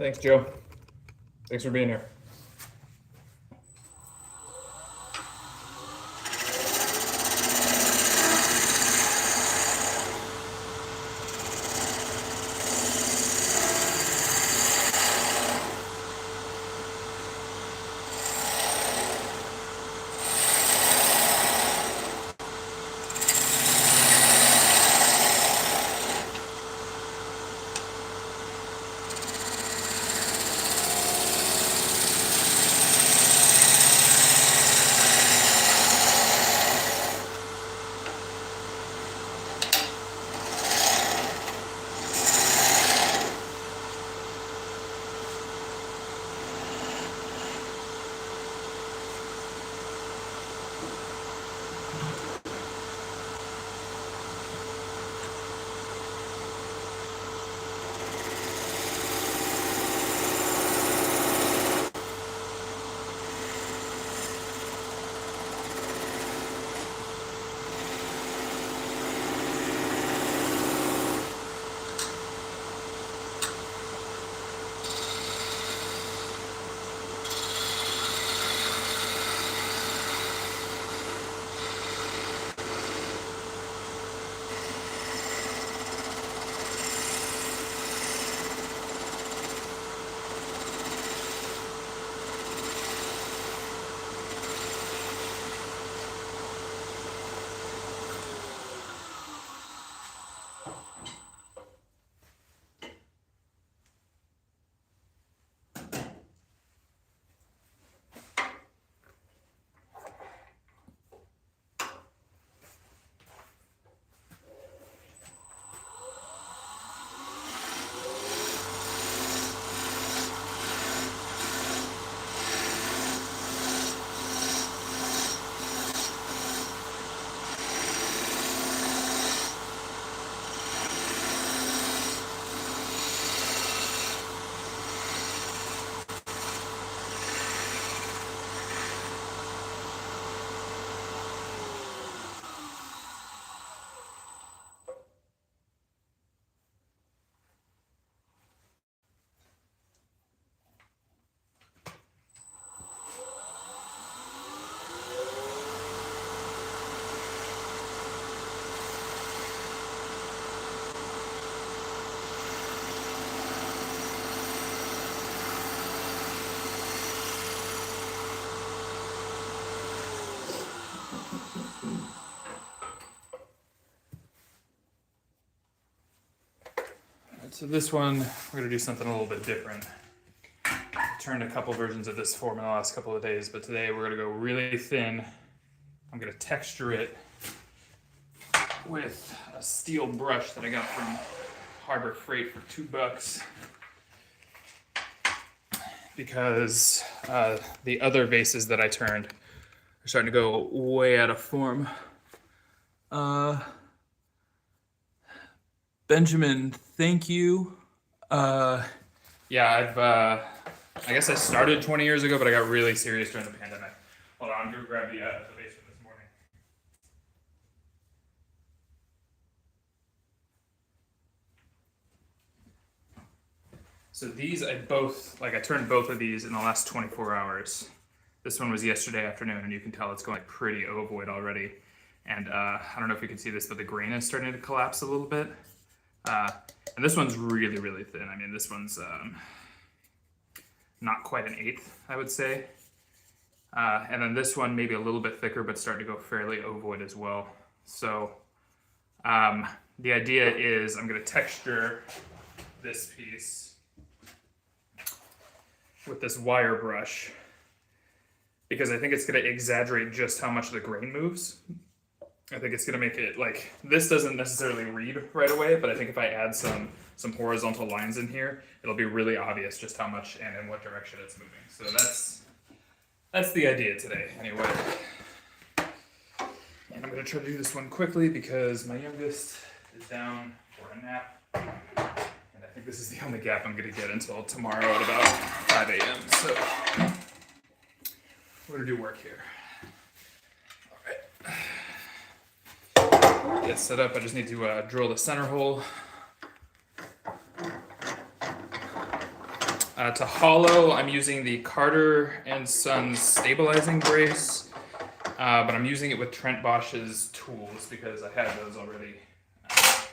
Thanks, Joe. Thanks for being here. So this one, we're gonna do something a little bit different. I turned a couple versions of this form in the last couple of days, but today we're gonna go really thin. I'm gonna texture it with a steel brush that I got from Harbor Freight for $2 because the other vases that I turned are starting to go way out of form. Benjamin, thank you. Yeah, I guess I started 20 years ago, but I got really serious during the pandemic. Hold on, I'm gonna grab the vase from this morning. So these, I turned both of these in the last 24 hours. This one was yesterday afternoon, and you can tell it's going pretty ovoid already. And I don't know if you can see this, but the grain is starting to collapse a little bit. And this one's really, really thin. I mean, this one's not quite an eighth, I would say. And then this one maybe a little bit thicker, but starting to go fairly ovoid as well. So the idea is I'm going to texture this piece with this wire brush because I think it's going to exaggerate just how much the grain moves. I think it's going to make it like, this doesn't necessarily read right away, but I think if I add some horizontal lines in here, it'll be really obvious just how much and in what direction it's moving. So that's the idea today, anyway. And I'm going to try to do this one quickly because my youngest is down for a nap. And I think this is the only gap I'm going to get until tomorrow at about 5 a.m. So we're going to do work here. All right. Get set up, I just need to drill the center hole. To hollow, I'm using the Carter and Sons stabilizing brace, but I'm using it with Trent Bosch's tools because I have those already. I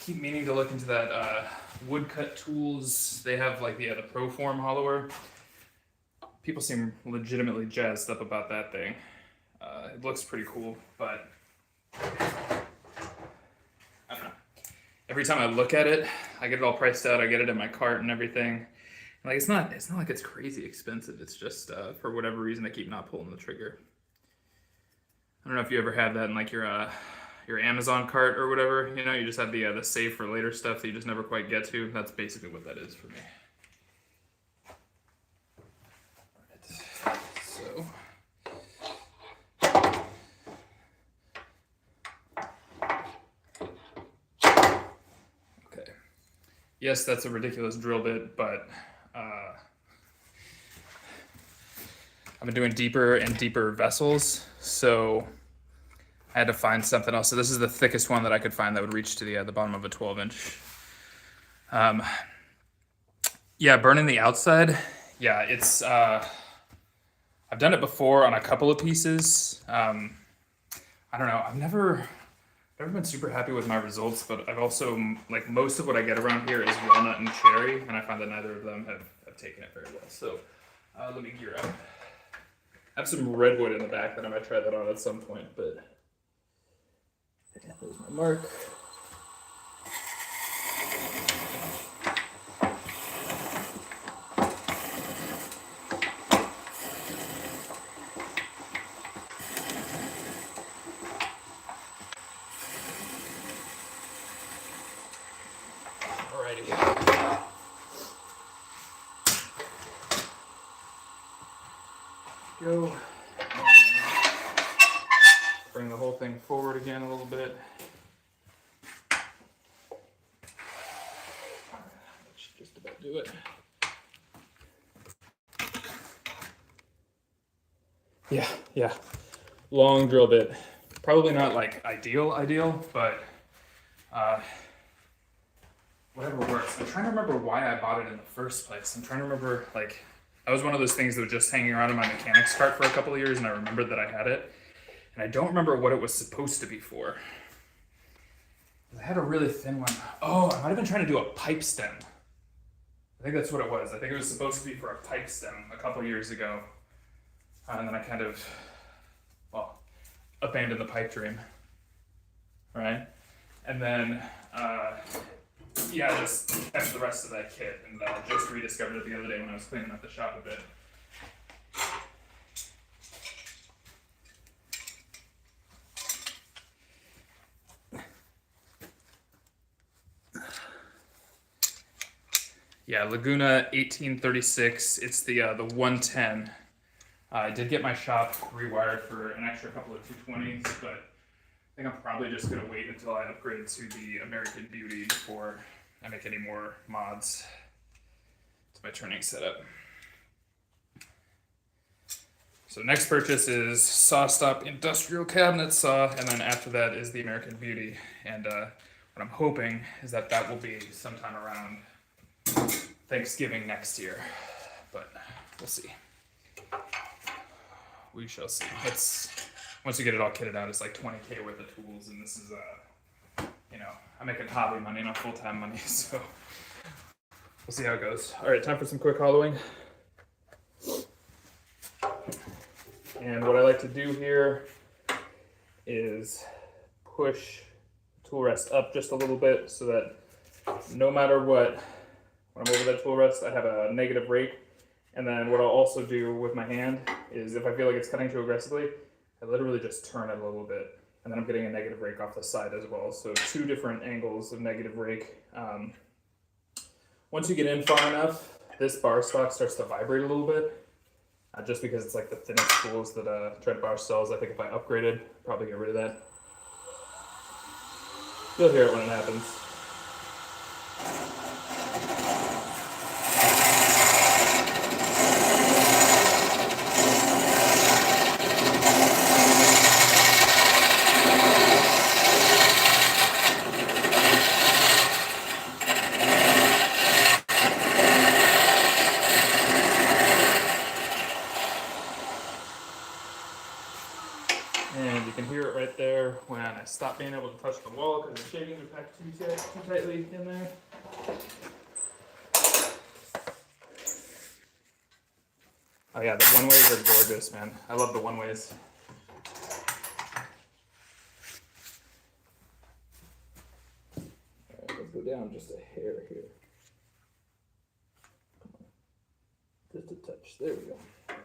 keep meaning to look into that Woodcut Tools. They have like the Proform hollower. People seem legitimately jazzed up about that thing. It looks pretty cool, but I don't know. Every time I look at it, I get it all priced out. I get it in my cart and everything. Like it's not like it's crazy expensive. It's just for whatever reason I keep not pulling the trigger. I don't know if you ever had that in like your Amazon cart or whatever. You know, you just have the save for later stuff that you just never quite get to. That's basically what that is for me. All right. So. Yes, that's a ridiculous drill bit, but I've been doing deeper and deeper vessels, so I had to find something else. So this is the thickest one that I could find that would reach to the bottom of a 12-inch. Yeah, burning the outside. Yeah, it's I've done it before on a couple of pieces. I don't know. I've never been super happy with my results, but I've also, like, most of what I get around here is walnut and cherry, and I find that neither of them have taken it very well. So let me gear up. I have some redwood in the back that I might try that on at some point, but there's my mark. Go. Bring the whole thing forward again a little bit. That should just about do it. Yeah. Long drill bit. Probably not like ideal, but whatever works. I'm trying to remember why I bought it in the first place. I'm trying to remember, like, that was one of those things that was just hanging around in my mechanics cart for a couple of years, and I remembered that I had it. And I don't remember what it was supposed to be for. I had a really thin one. Oh, I might have been trying to do a pipe stem. I think that's what it was. I think it was supposed to be for a pipe stem a couple of years ago. And then I kind of, abandoned the pipe dream. Right? And then, just kept the rest of that kit, and just rediscovered it the other day when I was cleaning up the shop a bit. Yeah, Laguna 1836. It's the 110. I did get my shop rewired for an extra couple of 220s, but I think I'm probably just going to wait until I upgrade to the American Beauty before I make any more mods to my turning setup. So the next purchase is SawStop Industrial Cabinet Saw, and then after that is the American Beauty. And what I'm hoping is that that will be sometime around Thanksgiving next year, but we'll see. We shall see. Once you get it all kitted out, it's like 20K worth of tools, and this is I'm making hobby money, not full-time money, so we'll see how it goes. All right, time for some quick hollowing. And what I like to do here is push the tool rest up just a little bit so that no matter what, when I'm over that tool rest, I have a negative rake. And then what I'll also do with my hand is if I feel like it's cutting too aggressively, I literally just turn it a little bit. And then I'm getting a negative rake off the side as well. So 2 different angles of negative rake. Once you get in far enough, this bar stock starts to vibrate a little bit. Just because it's like the thinnest tools that Trent Bosch sells. I think if I upgraded, I'd probably get rid of that. You'll hear it when it happens. hear it right there when I stop being able to touch the wall because the shavings are packed too tightly in there. Oh yeah, the one-ways are gorgeous, man. I love the one-ways. All right, let's go down just a hair here. Just a touch. There we go. All right.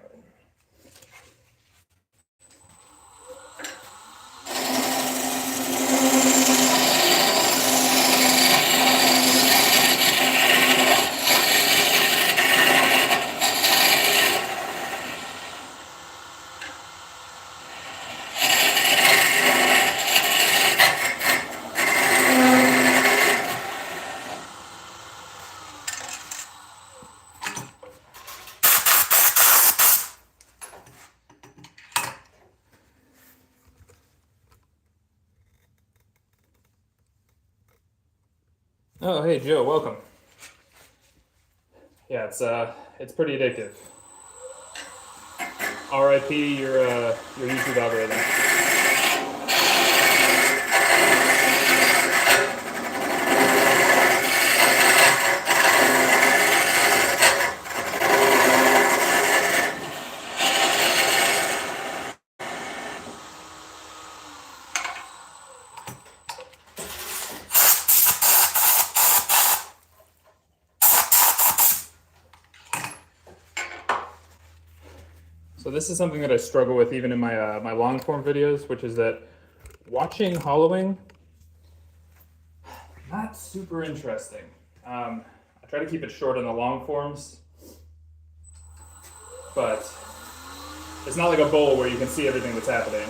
Oh, hey Joe, welcome. Yeah, it's pretty addictive. RIP your YouTube algorithm. So this is something that I struggle with even in my my long form videos, which is that watching hollowing, not super interesting. I try to keep it short in the long forms, but it's not like a bowl where you can see everything that's happening.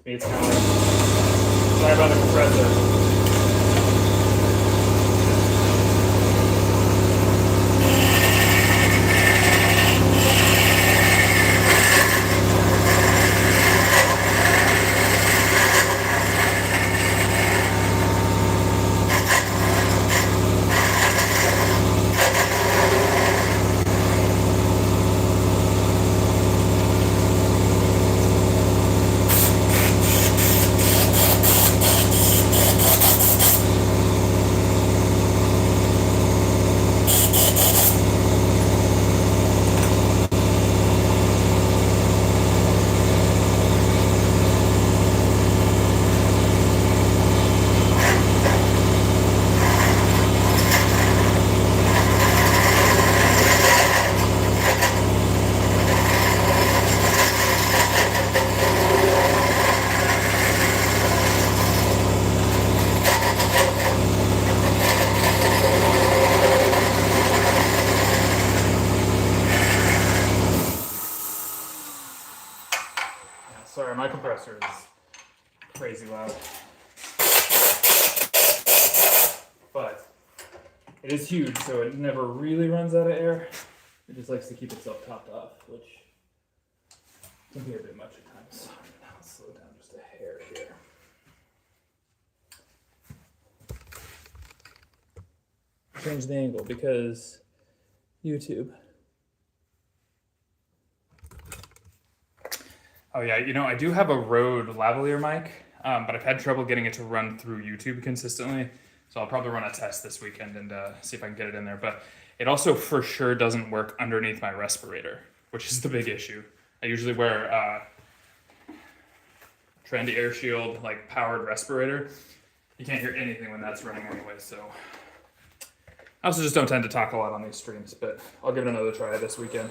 It's kind of like, sorry about the compressor. Sorry, my compressor is crazy loud. But it is huge, so it never really runs out of air. It just likes to keep itself topped off, which can be a bit much at times. Now let's slow down just a hair here. Change the angle because YouTube. Oh yeah, you know, I do have a Rode lavalier mic, but I've had trouble getting it to run through YouTube consistently. So I'll probably run a test this weekend and see if I can get it in there. But it also for sure doesn't work underneath my respirator, which is the big issue. I usually wear Trendy Air Shield, like powered respirator. You can't hear anything when that's running anyway, so. I also just don't tend to talk a lot on these streams, but I'll give it another try this weekend.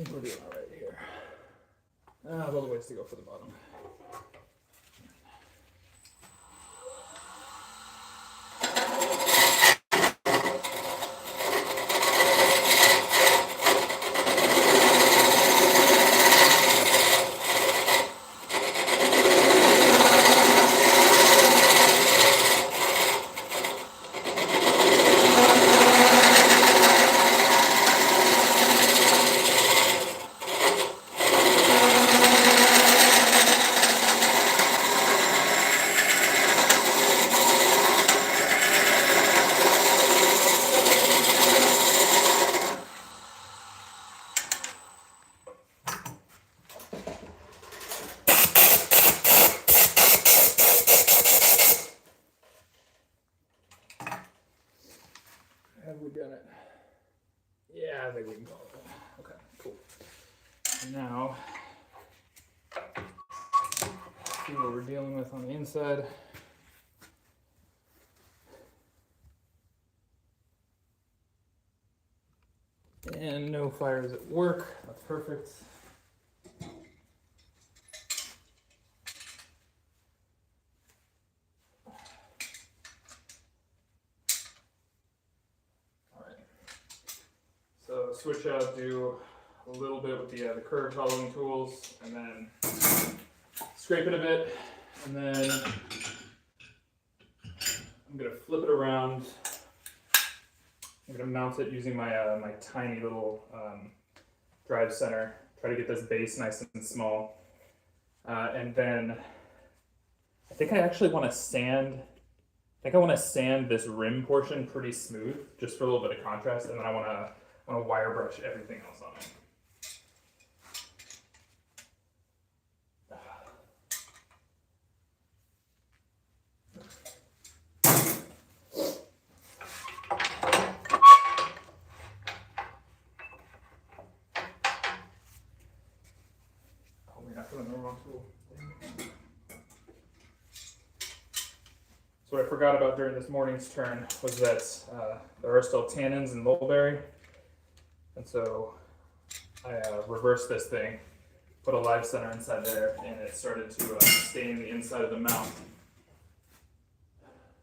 think we're doing all right here. A little ways to go for the bottom. Have we done it? Yeah, I think we can call it that. Okay, cool. And now, see what we're dealing with on the inside. And no fires at work. That's perfect. So switch out, do a little bit with the curve following tools, and then scrape it a bit, and then I'm gonna flip it around. I'm gonna mount it using my my tiny little drive center. Try to get this base nice and small, and then I think I actually want to sand. I think I want to sand this rim portion pretty smooth, just for a little bit of contrast, and then I want to wire brush everything else on it. Oh, we're not putting the wrong tool. So what I forgot about during this morning's turn was that there are still tannins in Mulberry. And so I reversed this thing, put a live center inside there, and it started to stain the inside of the mount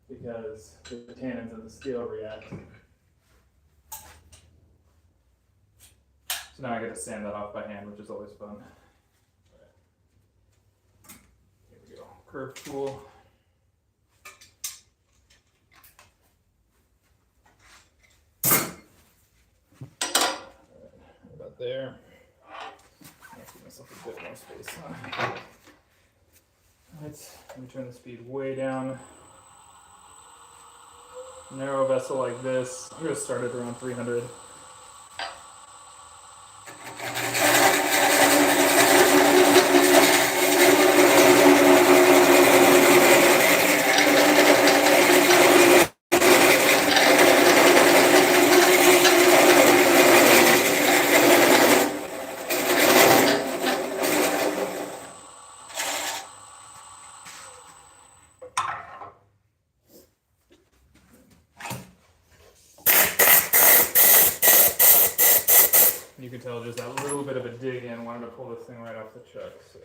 because the tannins of the steel react. So now I get to sand that off by hand, which is always fun. Here we go, curve tool. There. Let's give myself a bit more space. Alright, let me turn the speed way down. Narrow vessel like this. I'm going to start it around 300. You can tell just that little bit of a dig in, wanted to pull this thing right off the chuck, so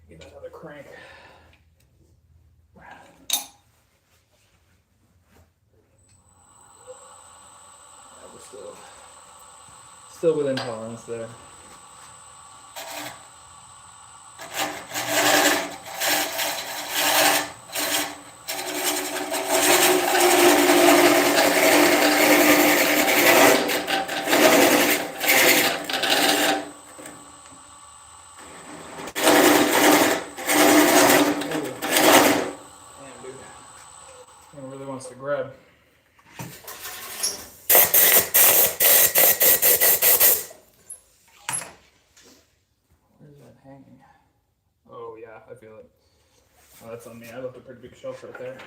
give that another crank. Yeah, we're still within tolerance there. To grab. Where's that hanging? Oh yeah, I feel it. Oh, that's on me. I left a pretty big shelf right there.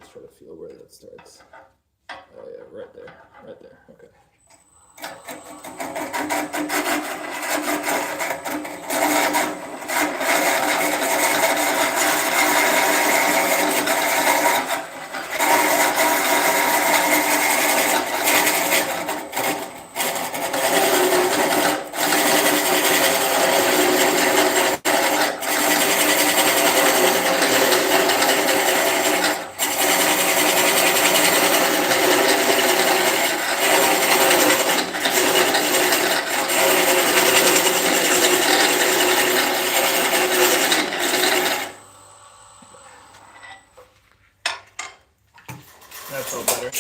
just try to feel where that starts. Oh yeah, right there, okay. That felt better.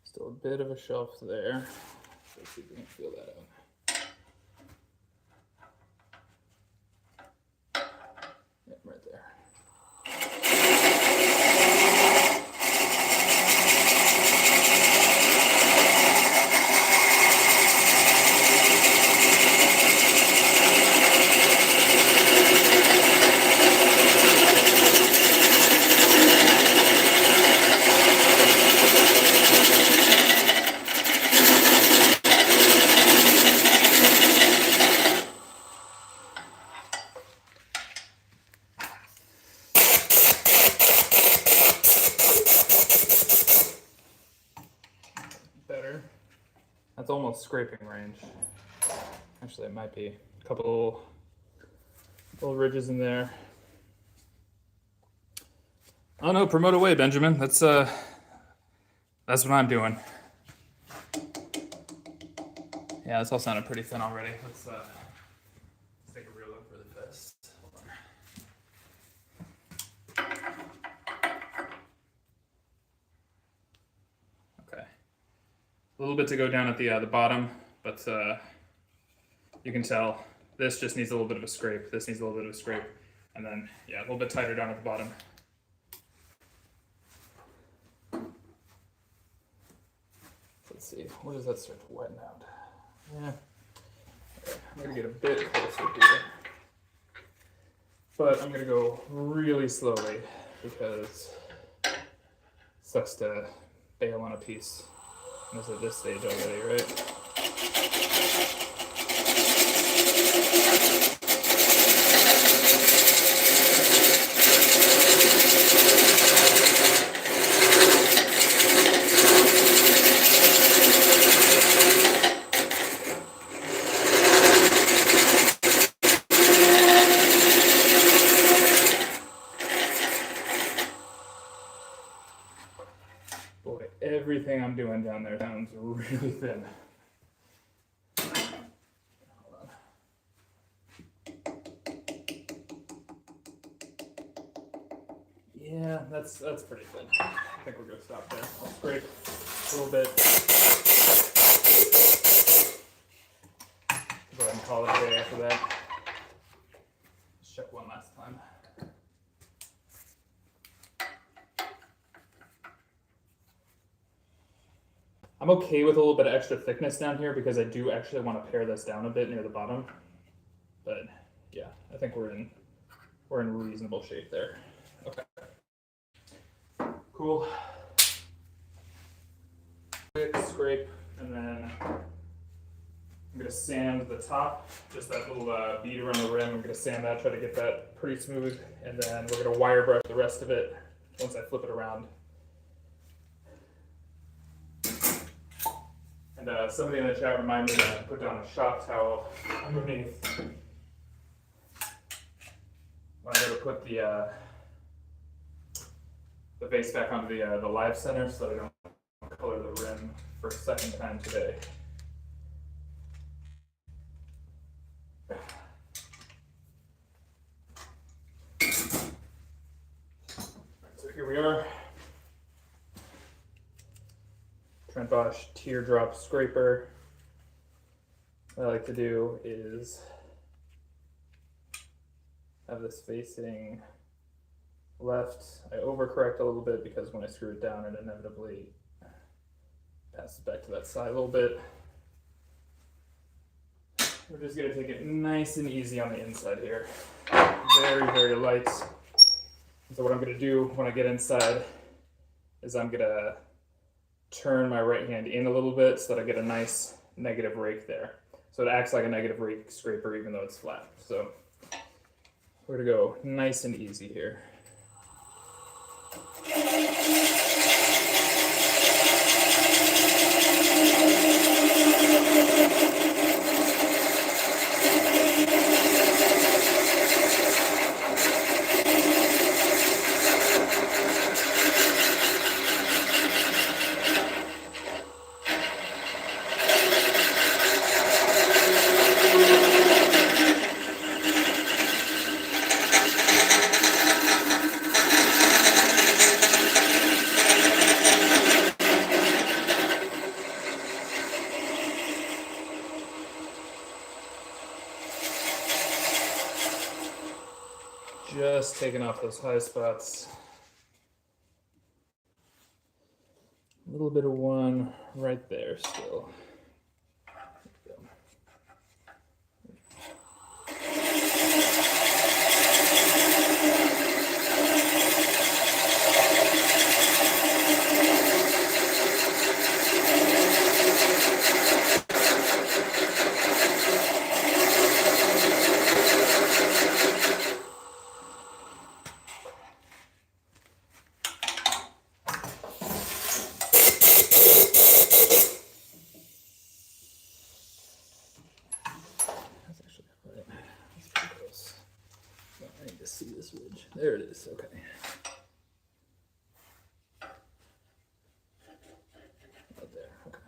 Still a bit of a shelf there. Let's see if we can feel that out. Yep, right there. Better. That's almost scraping range. Actually, it might be a couple little ridges in there. Oh no, promote away, Benjamin. That's what I'm doing. Yeah, this all sounded pretty thin already. Let's take a real look for the vest. Okay, a little bit to go down at the bottom, but you can tell this just needs a little bit of a scrape. This needs a little bit of a scrape, and then yeah, a little bit tighter down at the bottom. Let's see, where does that start to widen out? Yeah, okay. I'm gonna get a bit closer here, but I'm gonna go really slowly because it sucks to bail on a piece. And it's at this stage already, right? Boy, everything I'm doing down there sounds really thin. Hold on. Yeah, that's pretty thin. I think we're gonna stop there. I'll scrape a little bit. Go ahead and call it a day after that. Let's check one last time. I'm okay with a little bit of extra thickness down here because I do actually want to pare this down a bit near the bottom. But yeah, I think we're in reasonable shape there. Okay. Cool. Quick scrape, and then I'm gonna sand the top, just that little bead around the rim. I'm gonna sand that, try to get that pretty smooth, and then we're gonna wire brush the rest of it once I flip it around. And somebody in the chat reminded me to put down a shop towel underneath when I go to put the vase back onto the live center, so I don't color the rim for a second time today. So here we are. Trent Bosch teardrop scraper. What I like to do is have this facing left. I overcorrect a little bit because when I screw it down, it inevitably passes back to that side a little bit. we're just gonna take it nice and easy on the inside here. Very, very light. So what I'm gonna do when I get inside is I'm gonna turn my right hand in a little bit so that I get a nice negative rake there. So it acts like a negative rake scraper even though it's flat. So we're gonna go nice and easy here. Just taking off those high spots. A little bit of one right there still. There it is, okay. Right there, okay.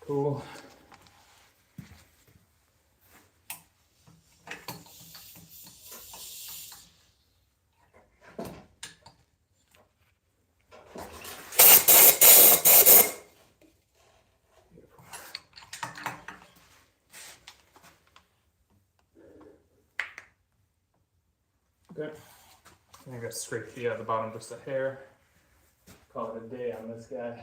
Cool. Okay, I'm gonna scrape the bottom just a hair. Call it a day on this guy.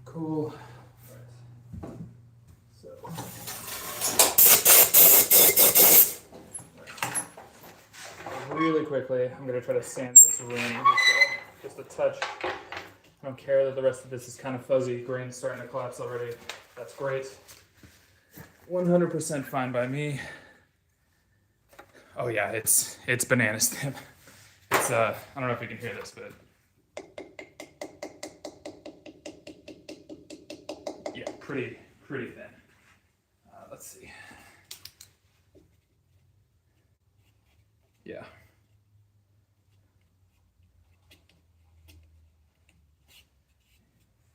Cool. Right. So. Really quickly, I'm going to try to sand this rim just a touch. I don't care that the rest of this is kind of fuzzy. Grain's starting to collapse already. That's great. 100% fine by me. Oh yeah, it's banana thin. It's I don't know if you can hear this, but yeah, pretty thin. Let's see. Yeah.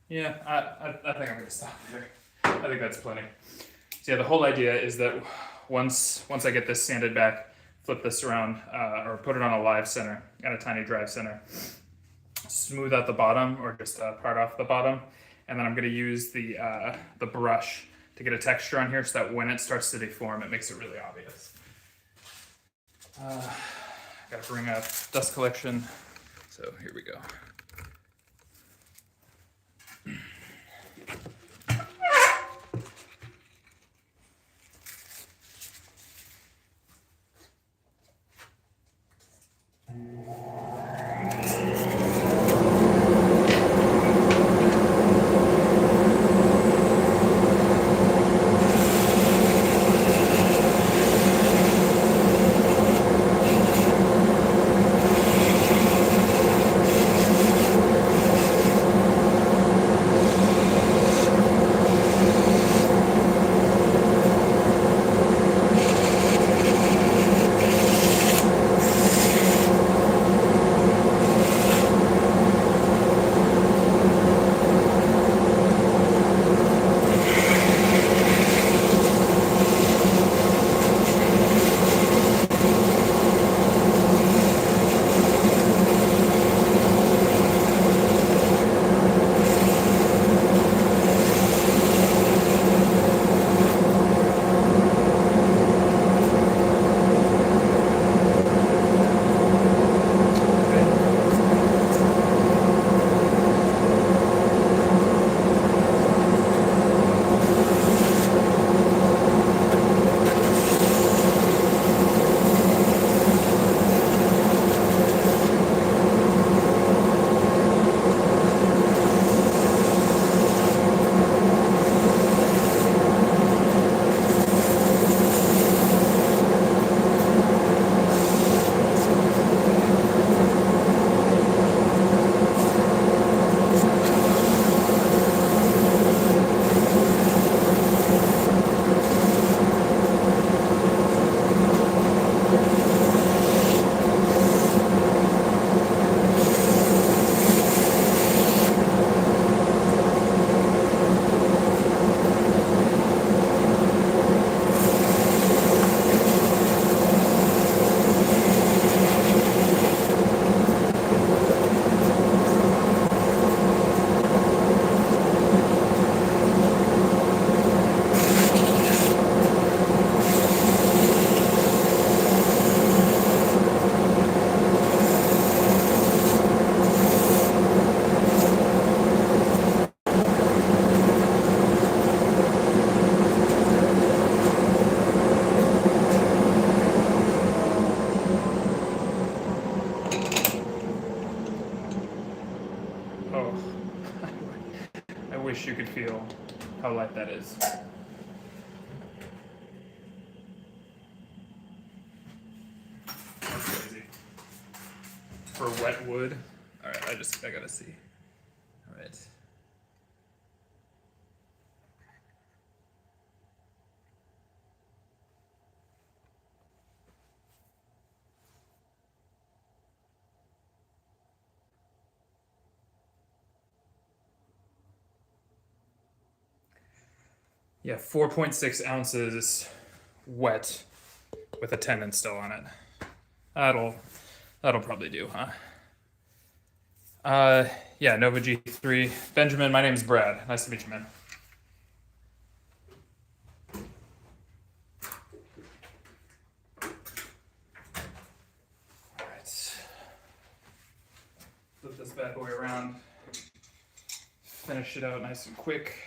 Yeah, I think I'm gonna stop there. I think that's plenty. So yeah, the whole idea is that once I get this sanded back, flip this around or put it on a live center and a tiny drive center, smooth out the bottom or just part off the bottom, and then I'm gonna use the brush to get a texture on here so that when it starts to deform, it makes it really obvious. Gotta bring up dust collection. So here we go. wish you could feel how light that is. That's crazy. For wet wood. Alright, I gotta see. Alright. Yeah, 4.6 ounces wet with a tendon still on it. That'll probably do, huh? Yeah, Nova G3. Benjamin, my name's Brad. Nice to meet you, man. Alright. Flip this bad boy around. Finish it out nice and quick.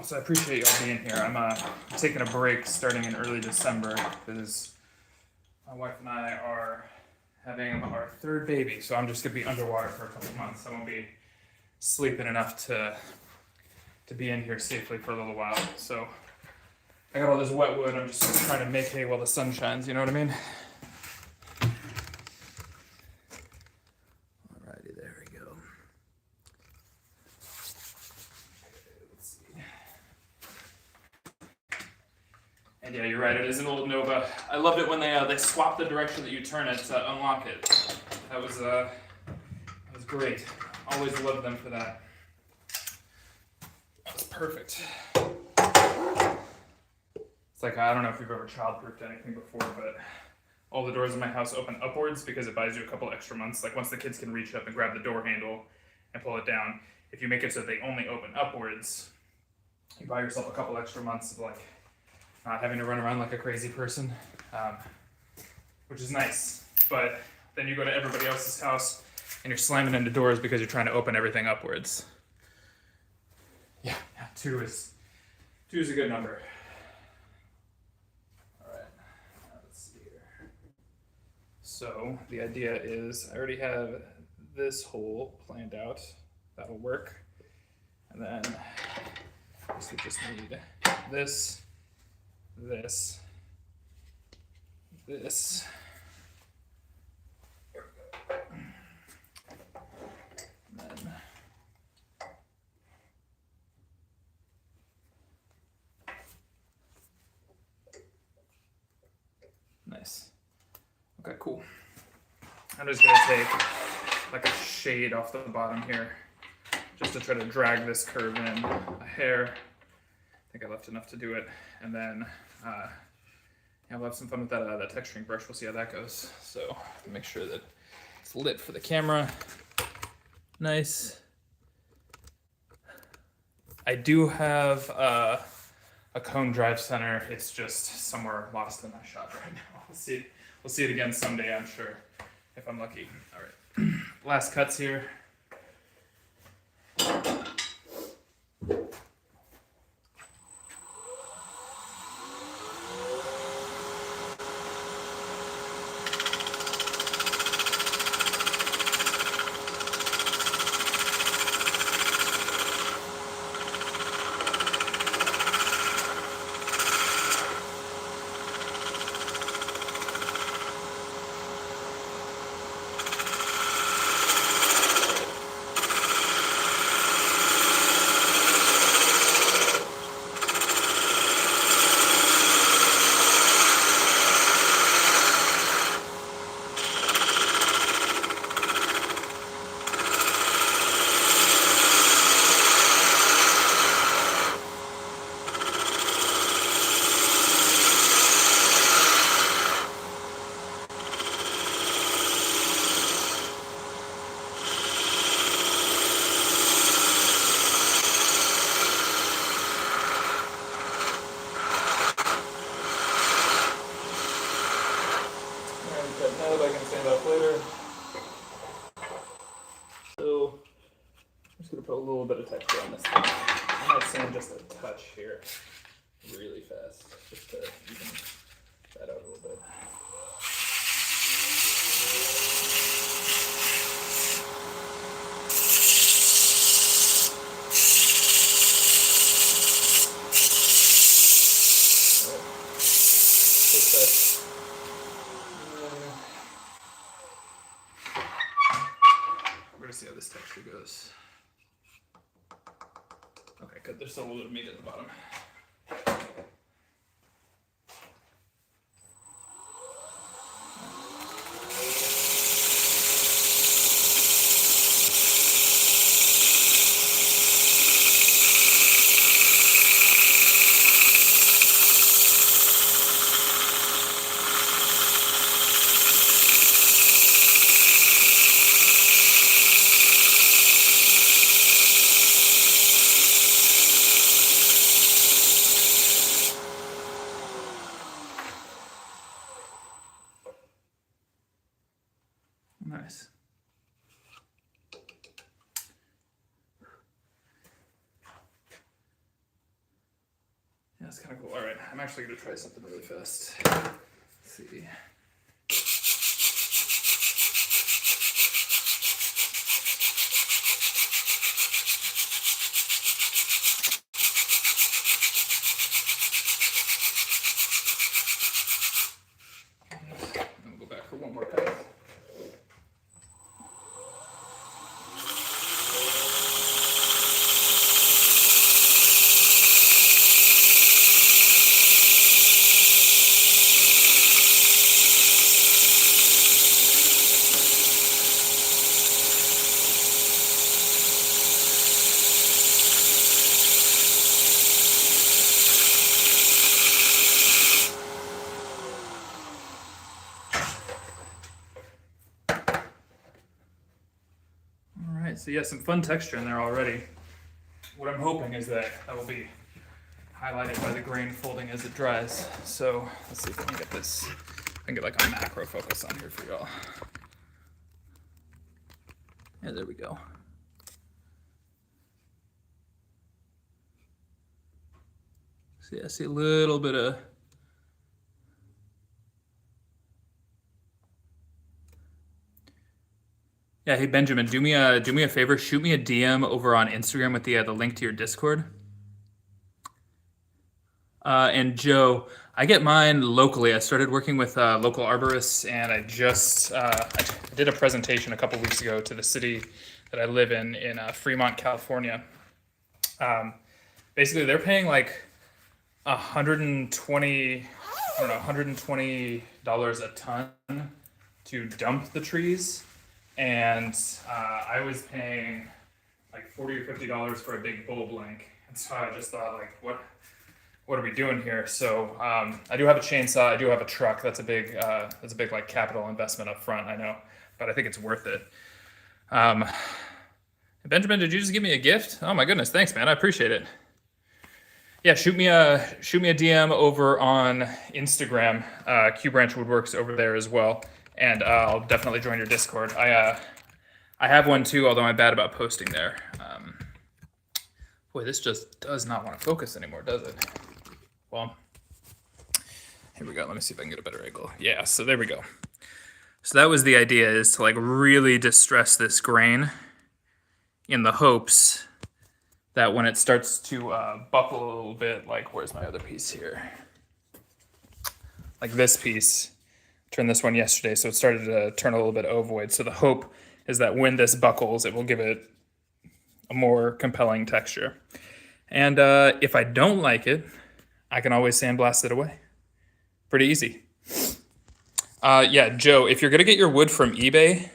So I appreciate y'all being here. I'm taking a break starting in early December because my wife and I are having our third baby. So I'm just gonna be underwater for a couple months. I won't be sleeping enough to be in here safely for a little while. So I got all this wet wood. I'm just trying to make hay while the sun shines. You know what I mean? Alrighty, there we go. And yeah, you're right, it is an old Nova. I loved it when they swapped the direction that you turn it to unlock it. That was great. Always loved them for that. That was perfect. It's like, I don't know if you've ever childproofed anything before, but all the doors in my house open upwards because it buys you a couple extra months. Like once the kids can reach up and grab the door handle and pull it down, if you make it so they only open upwards, you buy yourself a couple extra months of like not having to run around like a crazy person, which is nice. But then you go to everybody else's house and you're slamming into doors because you're trying to open everything upwards. Yeah, two is a good number. All right, let's see here. So the idea is I already have this hole planned out. That'll work. And then we just need this, this, this. Here we go. And then nice. Okay, cool. I'm just gonna take like a shade off the bottom here, just to try to drag this curve in a hair. I think I left enough to do it. And then yeah, we'll have some fun with that, that texturing brush. We'll see how that goes. So make sure that it's lit for the camera. Nice. I do have a cone drive center. It's just somewhere lost in that shot right now. We'll see it again someday, I'm sure, if I'm lucky. All right, last cuts here. Put a little bit of texture on this thing. I might sand just a touch here, really fast, just to even that out a little bit. We're gonna see how this texture goes. Okay, good. There's still a little bit of meat at the bottom. Nice. Yeah, it's kind of cool. All right, I'm actually going to try something really fast. Let's see. And we'll go back for one more cut. So yeah, some fun texture in there already. What I'm hoping is that will be highlighted by the grain folding as it dries. So let's see if I can get this. I can get like a macro focus on here for y'all. Yeah, there we go. See, I see a little bit of. Yeah, hey Benjamin, do me a favor. Shoot me a DM over on Instagram with the link to your Discord. And Joe, I get mine locally. I started working with local arborists, and I just I did a presentation a couple weeks ago to the city that I live in Fremont, California. Basically, they're paying like $120 a ton to dump the trees, and I was paying like $40 or $50 for a big bulb link, and so I just thought, like, what are we doing here? So I do have a chainsaw, I do have a truck. That's a big like capital investment up front, I know, but I think it's worth it. Benjamin, did you just give me a gift? Oh my goodness, thanks, man. I appreciate it. Yeah, shoot me a DM over on Instagram. Q Branch Woodworks over there as well, and I'll definitely join your Discord. I have one too, although I'm bad about posting there. Boy, this just does not want to focus anymore, does it? Well, here we go. Let me see if I can get a better angle. Yeah, so there we go. So that was the idea, is to like really distress this grain in the hopes that when it starts to buckle a little bit, like, where's my other piece here? Like this piece, turned this one yesterday, so it started to turn a little bit ovoid. So the hope is that when this buckles, it will give it a more compelling texture. And if I don't like it, I can always sandblast it away. Pretty easy. Yeah, Joe, if you're gonna get your wood from eBay,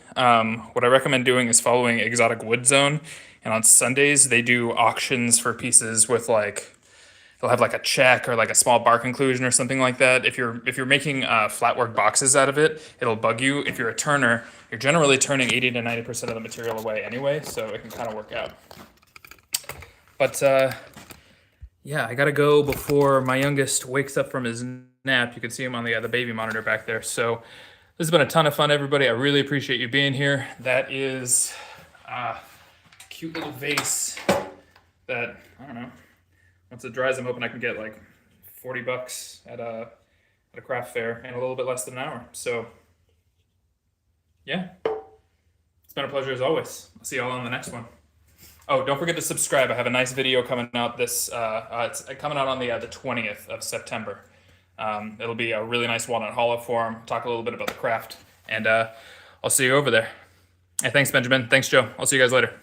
what I recommend doing is following Exotic Wood Zone. And on Sundays, they do auctions for pieces with like, they'll have like a check or like a small bark inclusion or something like that. If you're making flatwork boxes out of it, it'll bug you. If you're a turner, you're generally turning 80 to 90% of the material away anyway, so it can kind of work out. But yeah, I gotta go before my youngest wakes up from his nap. You can see him on the baby monitor back there. So this has been a ton of fun, everybody. I really appreciate you being here. That is a cute little vase that, I don't know, once it dries, I'm hoping I can get like $40 at a craft fair in a little bit less than an hour. So yeah, it's been a pleasure as always. I'll see y'all on the next one. Oh, don't forget to subscribe. I have a nice video coming out it's coming out on the 20th of September. It'll be a really nice walnut hollow form, talk a little bit about the craft, and I'll see you over there. Hey, thanks, Benjamin. Thanks, Joe. I'll see you guys later.